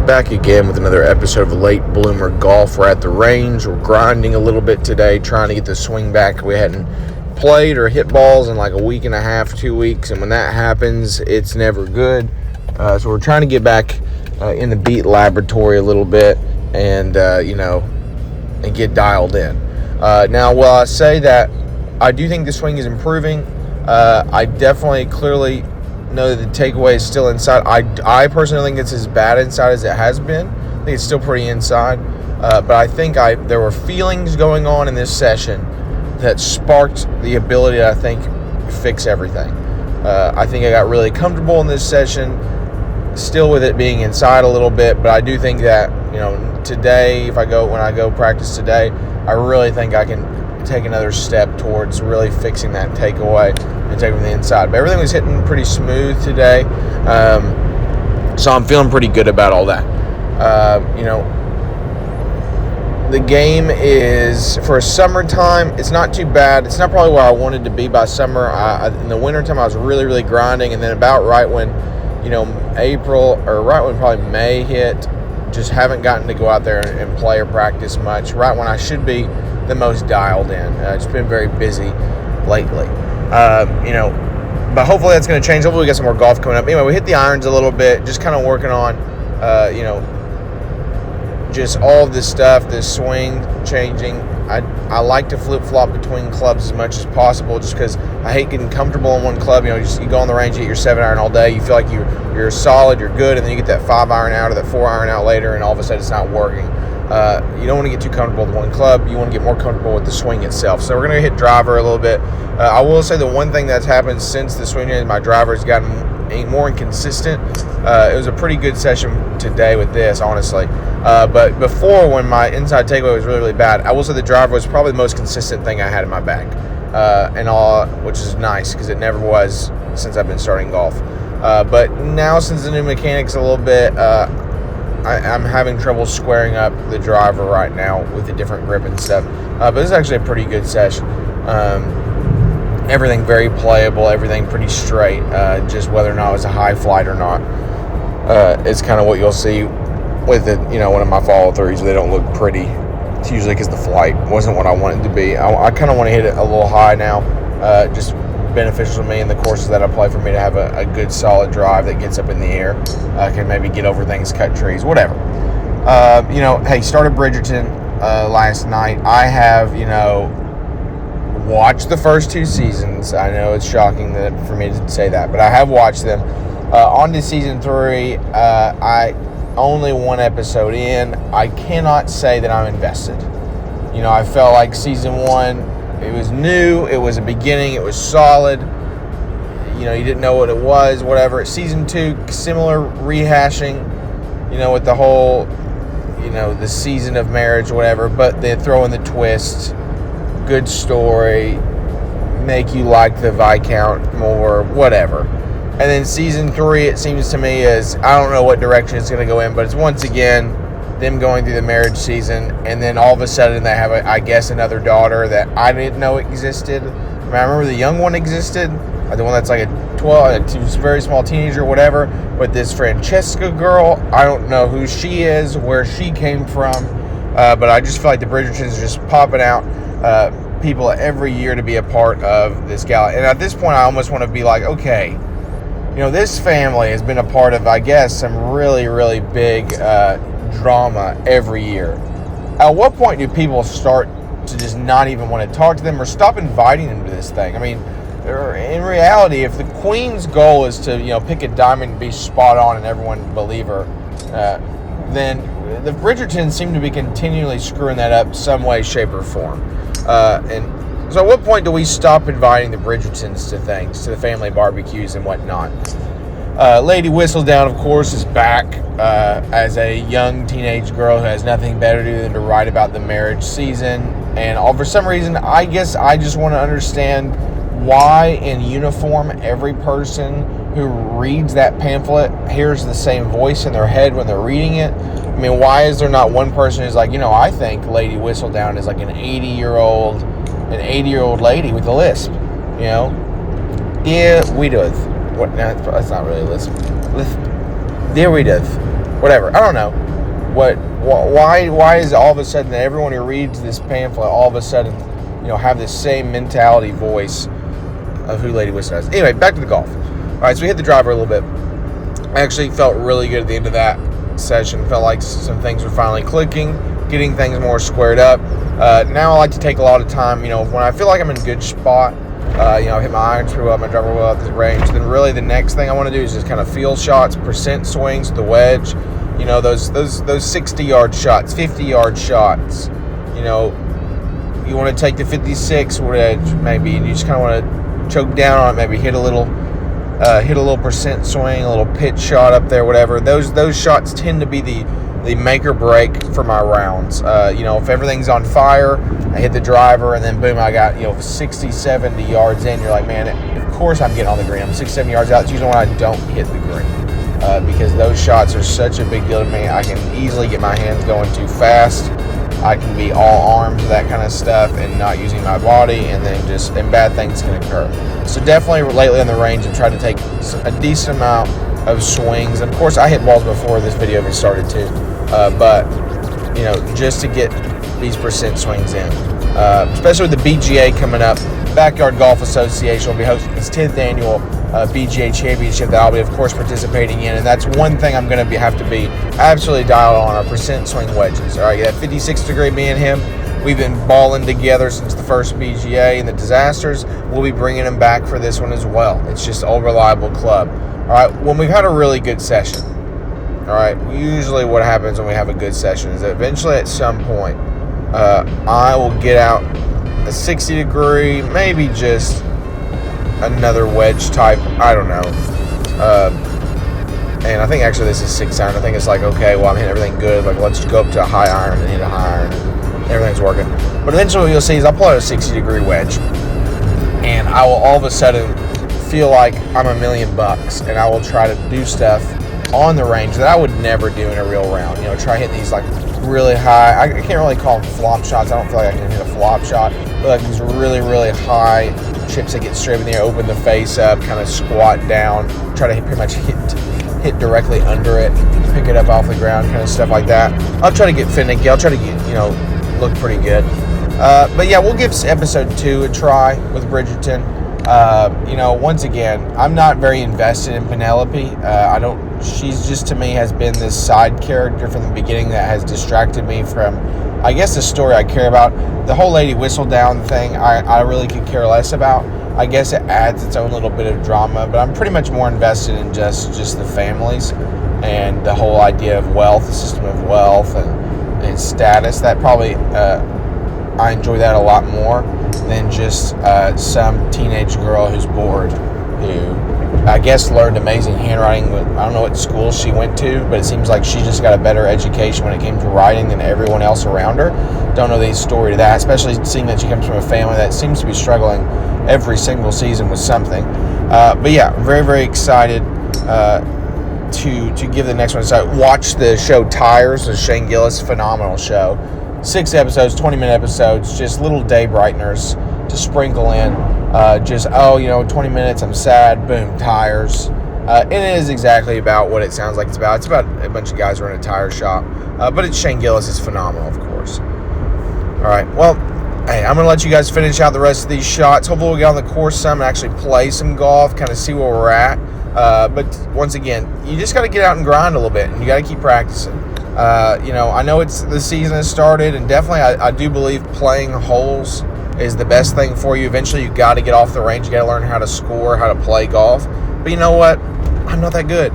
back again with another episode of Late Bloomer Golf. We're at the range. We're grinding a little bit today, trying to get the swing back. We hadn't played or hit balls in like a week and a half, 2 weeks, and when that happens, it's never good. So we're trying to get back in the beat laboratory a little bit and, and get dialed in. Now, while I say that I do think the swing is improving, I definitely clearly know that the takeaway is still inside. I personally think it's as bad inside as it has been. I think it's still pretty inside. But I think there were feelings going on in this session that sparked the ability to, I think, fix everything. I think I got really comfortable in this session, still with it being inside a little bit, but I do think that, today, when I go practice today, I really think I can take another step towards really fixing that takeaway and taking the inside. But everything was hitting pretty smooth today, so I'm feeling pretty good about all that. The game is, for summertime, it's not too bad. It's not probably where I wanted to be by summer. In the wintertime, I was really, really grinding, and then about right when, April, or right when probably May hit, just haven't gotten to go out there and play or practice much, right when I should be the most dialed in. It's been very busy lately. But hopefully that's going to change. Hopefully we get some more golf coming up. Anyway, we hit the irons a little bit, just kind of working on, just all of this stuff, this swing changing. I like to flip-flop between clubs as much as possible just because I hate getting comfortable in one club. You go on the range, you get your 7-iron all day, you feel like you're solid, you're good, and then you get that 5-iron out or that 4-iron out later, and all of a sudden it's not working. You don't want to get too comfortable with one club. You want to get more comfortable with the swing itself. So we're going to hit driver a little bit. I will say the one thing that's happened since the swing is my driver has gotten more inconsistent. It was a pretty good session today with this, honestly. But before, when my inside takeaway was really, really bad, I will say the driver was probably the most consistent thing I had in my bag, which is nice because it never was since I've been starting golf. But now, since the new mechanics a little bit, I'm having trouble squaring up the driver right now with the different grip and stuff. But this is actually a pretty good session. Everything very playable, everything pretty straight. Just whether or not it was a high flight or not is kind of what you'll see with it. One of my follow-throughs, they don't look pretty. It's usually because the flight wasn't what I want it to be. I kind of want to hit it a little high now. Just beneficial to me in the courses that I play, for me to have a good solid drive that gets up in the air. Can maybe get over things, cut trees, whatever. Hey, started Bridgerton last night. I have, watched the first 2 seasons. I know it's shocking for me to say that, but I have watched them. On to season 3, I only 1 episode in. I cannot say that I'm invested. I felt like season 1, it was new, it was a beginning, it was solid. You didn't know what it was, whatever. Season 2, similar rehashing, with the whole, the season of marriage, whatever, but they throw in the twist, good story, make you like the Viscount more, whatever. And then season 3, it seems to me, is, I don't know what direction it's going to go in, but it's once again them going through the marriage season, and then all of a sudden they have, I guess, another daughter that I didn't know existed. I remember the young one existed, the one that's like a very small teenager or whatever, but this Francesca girl, I don't know who she is, where she came from, but I just feel like the Bridgertons are just popping out people every year to be a part of this gala. And at this point, I almost want to be like, okay, this family has been a part of, I guess, some really, really big drama every year. At what point do people start to just not even want to talk to them or stop inviting them to this thing? I mean, in reality, if the Queen's goal is to, pick a diamond and be spot on and everyone believe her, then the Bridgertons seem to be continually screwing that up some way, shape, or form. And so at what point do we stop inviting the Bridgertons to things, to the family barbecues and whatnot? Lady Whistledown, of course, is back as a young teenage girl who has nothing better to do than to write about the marriage season. And for some reason, I guess I just want to understand why in uniform every person who reads that pamphlet hears the same voice in their head when they're reading it. I mean, why is there not one person who's like, I think Lady Whistledown is like an 80-year-old lady with a lisp, Dear Widowth. What? No, that's not really a lisp. Dear Widowth, whatever. I don't know. Why is all of a sudden that everyone who reads this pamphlet all of a sudden, have this same mentality voice of who Lady Whistler is? Anyway, back to the golf. All right, so we hit the driver a little bit. I actually felt really good at the end of that session. Felt like some things were finally clicking, getting things more squared up. Now I like to take a lot of time, when I feel like I'm in a good spot, I hit my irons pretty well, my driver well at the range, then really the next thing I want to do is just kind of feel shots, percent swings, the wedge, those 60-yard shots, 50-yard shots, you want to take the 56 wedge maybe, and you just kind of want to choke down on it, maybe hit a little percent swing, a little pitch shot up there, whatever. Those shots tend to be the make or break for my rounds. If everything's on fire, I hit the driver, and then boom, I got 60, 70 yards in. You're like, man, of course I'm getting on the green. I'm 60, 70 yards out. It's usually when I don't hit the green because those shots are such a big deal to me. I can easily get my hands going too fast. I can be all arms, that kind of stuff, and not using my body, and then bad things can occur. So definitely lately on the range, I've tried to take a decent amount of swings. And of course, I hit balls before this video even started too, but just to get these percent swings in, especially with the BGA coming up. Backyard Golf Association will be hosting its 10th annual BGA Championship that I'll be, of course, participating in, and that's one thing I'm going to have to be absolutely dialed on, our percent swing wedges. All right, that 56 degree, me and him, we've been balling together since the first BGA and the disasters. We'll be bringing him back for this one as well. It's just an reliable club. All right, when we've had a really good session, all right, usually what happens when we have a good session is that eventually at some point I will get out a 60 degree, maybe just another wedge type, I don't know. And I think actually this is 6 iron. I think it's like, okay, well, I'm hitting everything good. Like, let's go up to a high iron and hit a high iron. Everything's working. But eventually what you'll see is I'll pull out a 60 degree wedge, and I will all of a sudden feel like I'm $1,000,000, and I will try to do stuff on the range that I would never do in a real round. Try hitting these like really high, I can't really call them flop shots. I don't feel like I can hit a flop shot, but like these really, really high chips that get straight in the air, open the face up, kind of squat down, try to pretty much hit directly under it, pick it up off the ground, kind of stuff like that. I'll try to get finicky. I'll try to get, look pretty good. But yeah, we'll give episode 2 a try with Bridgerton. Once again, I'm not very invested in Penelope. She's just, to me, has been this side character from the beginning that has distracted me from, I guess, the story I care about. The whole Lady Whistledown thing, I really could care less about. I guess it adds its own little bit of drama, but I'm pretty much more invested in just the families and the whole idea of wealth, the system of wealth and status. That probably, I enjoy that a lot more than just some teenage girl who's bored, who I guess learned amazing handwriting. I don't know what school she went to, but it seems like she just got a better education when it came to writing than everyone else around her. Don't know the story to that, especially seeing that she comes from a family that seems to be struggling every single season with something. But yeah, very, very excited to give the next one. So watch the show Tires with Shane Gillis, phenomenal show. 6 episodes, 20-minute episodes, just little day brighteners to sprinkle in. 20 minutes, I'm sad, boom, Tires. And it is exactly about what it sounds like it's about. It's about a bunch of guys who are in a tire shop. But it's Shane Gillis is phenomenal, of course. All right, well, hey, I'm going to let you guys finish out the rest of these shots. Hopefully we'll get on the course some and actually play some golf, kind of see where we're at. But once again, you just got to get out and grind a little bit, and you got to keep practicing. I know the season has started, and definitely I do believe playing holes is the best thing for you. Eventually, you got to get off the range. You got to learn how to score, how to play golf. But you know what? I'm not that good.